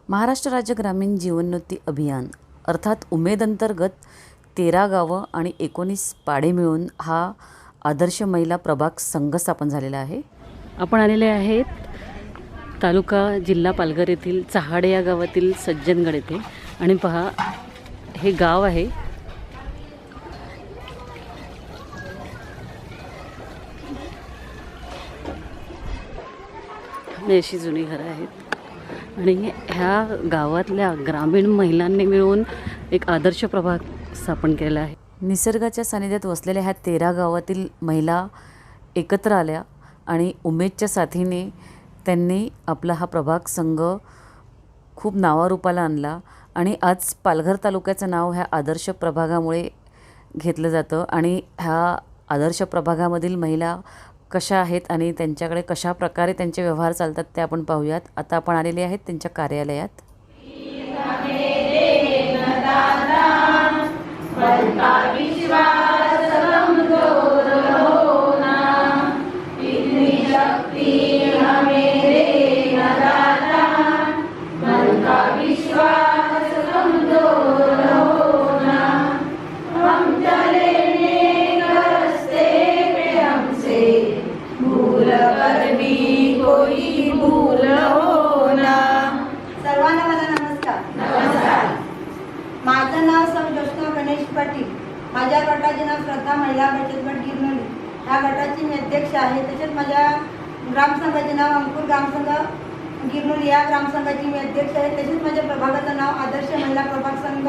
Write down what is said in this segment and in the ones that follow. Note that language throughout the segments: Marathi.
महाराष्ट्र राज्य ग्रामीण जीवनोन्नती अभियान अर्थात उमेद अंतर्गत 13 गावं आणि 19 पाडे मिळून हा आदर्श महिला प्रभाग संघ स्थापन झालेला आहे। आपण आलेले आहेत तालुका जिल्हा पालघर येथील चहाडे या गावातील सज्जनगड येथे आणि पहा हे गाव आहे। अशी जुनी घरं आहेत आणि ह्या गावातल्या ग्रामीण महिलांनी मिळून एक आदर्श प्रभाग स्थापन केला आहे। निसर्गाच्या सानिध्यात वसलेल्या ह्या 13 गावातील महिला एकत्र आल्या आणि उमेदच्या साथीने त्यांनी आपला हा प्रभाग संघ खूप नावारूपाला आणला आणि आज पालघर तालुक्याचं नाव ह्या आदर्श प्रभागामुळे घेतलं जातं आणि ह्या आदर्श प्रभागामधील महिला कशा आहेत आणि त्यांच्याकडे कशा प्रकारे त्यांचे व्यवहार चालतात ते आपण पाहूयात। आता आपण आलेले आहेत त्यांच्या कार्यालयात। माझं नाव सौ ज्योत्स्ना गणेश पाटील। माझ्या गटाचे नाव श्रद्धा महिला बचत गट गिरनोली। ह्या गटाची मी अध्यक्ष आहे। तसेच माझ्या ग्रामसंघाचे नाव अंकुर ग्रामसंघ गिरनोली या ग्रामसंघाची मी अध्यक्ष आहे। तसेच माझ्या प्रभागाचं नाव आदर्श महिला प्रभाग संघ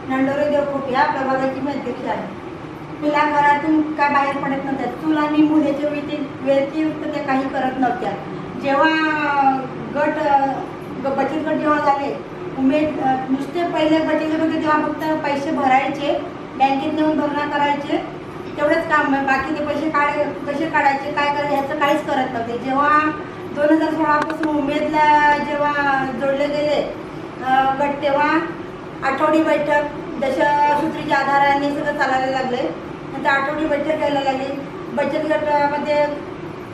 नंडोरे देवकोट या प्रभागाची मी अध्यक्ष आहे। तिला घरातून काय बाहेर पडत नव्हत्या। चूल आणि मूल याच्या व्यतिरिक्त ते काही करत नव्हत्या। जेव्हा बचत गट जेव्हा झाले उमेद नुसते पहिले बचत गट होते तेव्हा फक्त पैसे भरायचे, बँकेत नेऊन भरणा करायचे, तेवढंच काम आहे। बाकी ते पैसे कसे काढायचे काय करायचे ह्याचं काहीच करत नव्हते। जेव्हा 2016 पासून उमेदला जेव्हा जोडले गेले गट तेव्हा आठवडी बैठक दशसूत्रीच्या आधाराने सगळं चालायला लागले। नंतर आठवडी बैठक घ्यायला लागली। बचत गटामध्ये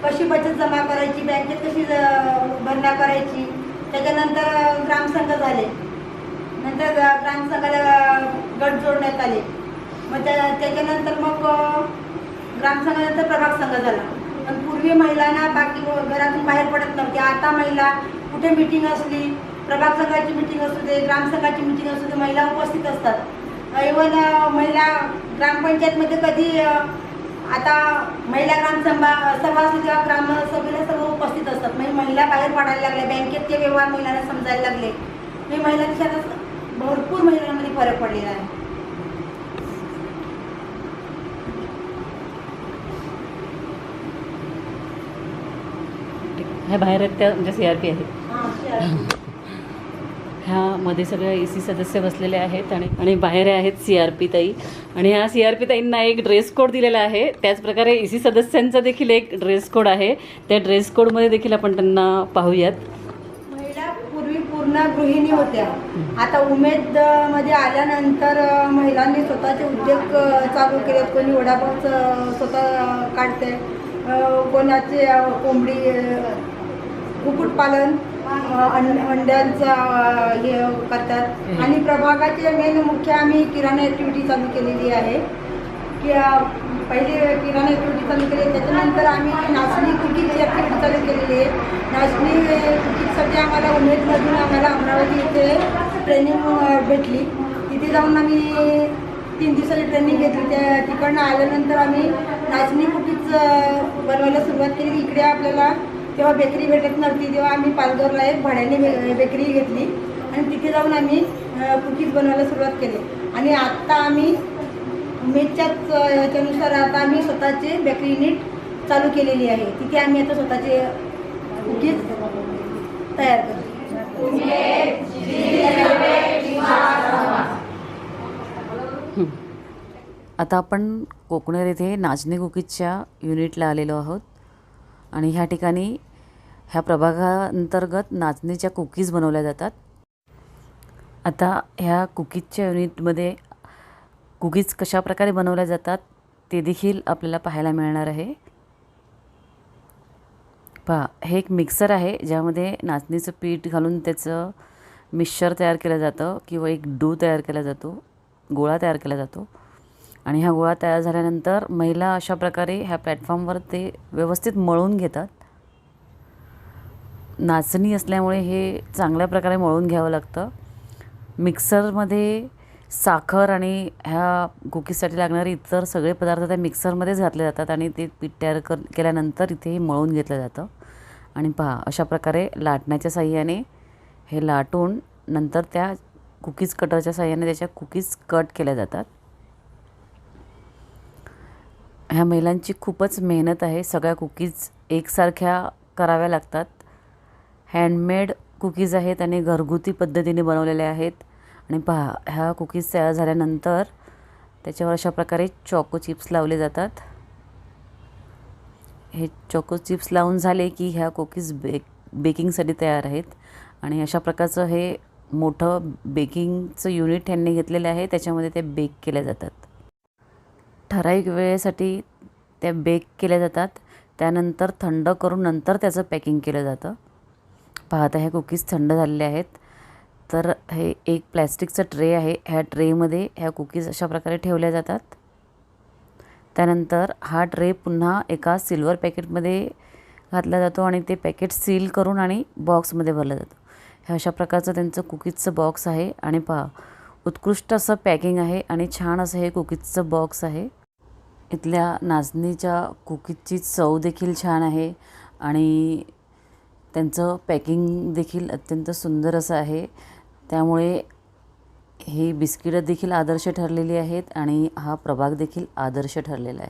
कशी बचत जमा करायची, बँकेत कशी भरणा करायची, त्याच्यानंतर ग्रामसंघ झाले। नंतर ग्रामसंघाला गट जोडण्यात आले। मग त्याच्यानंतर मग ग्रामसंघानंतर प्रभाग संघ झाला। पण पूर्वी महिलांना बाकी घरातून बाहेर पडत नव्हते। आता महिला कुठे मीटिंग असली, प्रभाग संघाची मीटिंग असू दे, ग्रामसंघाची मीटिंग असू दे, महिला उपस्थित असतात। इव्हन महिला ग्रामपंचायतमध्ये कधी आता महिला ग्रामसभा असली तेव्हा ग्रामसभेला सर्व उपस्थित असतात। म्हणजे महिला बाहेर पडायला लागल्या, बँकेतले व्यवहार महिलांना समजायला लागले। मी महिला देशात भरपूर महिलांमध्ये फरक पडलेला आहे। ह्या बाहेर आहेत त्या म्हणजे CRP आहेत। ह्यामध्ये सगळ्या EC सदस्य बसलेले आहेत आणि बाहेर आहेत CRP ताई आणि ह्या CRP ताईंना एक ड्रेस कोड दिलेला आहे। त्याचप्रकारे EC सदस्यांचा देखील एक ड्रेस कोड आहे। त्या ड्रेस कोडमध्ये देखील आपण त्यांना पाहूयात। महिला पूर्वी पूर्ण गृहिणी होत्या। आता उमेद मध्ये आल्यानंतर महिलांनी स्वतःचे उद्योग चालू केले। कोणी वडापावचं स्वतः काढते, कोणाचे कोंबडी कुक्कुटपालन, अंड्यांचा हे करतात। आणि प्रभागाचे मेन मुख्य आम्ही किराणा ॲक्टिव्हिटी चालू केलेली आहे की पहिले किराणा ॲक्टिव्हिटी चालू केली, त्याच्यानंतर आम्ही नाचणी कुकीजची ॲक्टिव्हिटी चालू केलेली आहे। नाचणी कुकीजसाठी आम्हाला उमेदमधून अमरावती इथे ट्रेनिंग भेटली। तिथे जाऊन आम्ही 3 दिवसाची ट्रेनिंग घेतली। तिकडनं आल्यानंतर आम्ही नाचणी कुकीज बनवायला सुरुवात केली। इकडे आपल्याला तेव्हा बेकरी भेटत नव्हती, तेव्हा आम्ही पालघरला एक भाड्याने बेकरी घेतली आणि तिथे जाऊन आम्ही कुकीज बनवायला सुरुवात केली। आणि आत्ता आम्ही उमेदच्याच याच्यानुसार आता आम्ही स्वतःचे बेकरी युनिट चालू केलेली आहे। तिथे आम्ही आता स्वतःचे कुकीज तयार करतो। आता आपण कोकणेर येथे नाचणी कुकीजच्या युनिटला आलेलो आहोत आणि ह्या ठिकाणी ह्या प्रभागाअंतर्गत नाचणीच्या कुकीज बनवल्या जातात। आता ह्या कुकीजच्या युनिटमध्ये कुकीज कशा प्रकारे बनवल्या जातात ते देखील आपल्याला पाहायला मिळणार आहे। पहा, हे एक मिक्सर आहे ज्यामध्ये नाचणीचं पीठ घालून त्याचं मिक्सचर तयार केलं जातं किंवा एक डो तयार केला जातो, गोळा तयार केला जातो. आणि हा गोळा तयार झाल्यानंतर महिला अशा प्रकारे ह्या प्लॅटफॉर्मवर ते व्यवस्थित मळून घेतात. नाचणी असल्यामुळे हे चांगल्या प्रकारे मळून घ्यावं लागतं. मिक्सरमध्ये साखर आणि ह्या कुकीजसाठी लागणारे इतर सगळे पदार्थ त्या मिक्सरमध्येच घातले जातात आणि ते पीठ तयार केल्यानंतर इथे हे मळून घेतलं जातं. आणि पहा अशा प्रकारे लाटण्याच्या साहाय्याने हे लाटून नंतर त्या कुकीज कटरच्या साहाय्याने त्याच्या कुकीज कट केल्या जातात. ह्या महिलांची खूपच मेहनत आहे. सगळ्या कुकीज एकसारख्या कराव्या लागतात. हँडमेड कुकीज आहेत आणि घरगुती पद्धतीने बनवलेल्या आहेत. आणि पहा ह्या कुकीज तयार झाल्यानंतर त्याच्यावर अशा प्रकारे चॉको चिप्स लावले जातात. हे चॉको चिप्स लावून झाले की ह्या कुकीज बेकिंगसाठी तयार आहेत. आणि अशा प्रकारचं हे मोठं बेकिंगचं युनिट त्यांनी घेतलेलं आहे. त्याच्यामध्ये ते बेक केल्या जातात. ठराविक वेळेसाठी त्या बेक केल्या जातात. त्यानंतर थंड करून नंतर त्याचं पॅकिंग केलं जातं. पाहता हे कुकीज थंड झालेले आहेत. तर हे एक प्लॅस्टिकचं ट्रे आहे. ह्या ट्रेमध्ये ह्या कुकीज अशा प्रकारे ठेवल्या जातात. त्यानंतर हा ट्रे पुन्हा एका सिल्वर पॅकेटमध्ये घातला जातो आणि ते पॅकेट सील करून आणि बॉक्समध्ये भरलं जातं. हे अशा प्रकारचं त्यांचं कुकीजचं बॉक्स आहे. आणि पहा उत्कृष्ट असं पॅकिंग आहे आणि छान असं हे कुकीजचं बॉक्स आहे. इथल्या नाचणीच्या कुकीजची चव देखील छान आहे आणि त्यांचं पॅकिंग देखील अत्यंत सुंदर असं आहे. त्यामुळे ही बिस्किटं देखील आदर्श ठरलेली आहेत आणि हा प्रभाग देखील आदर्श ठरलेला आहे.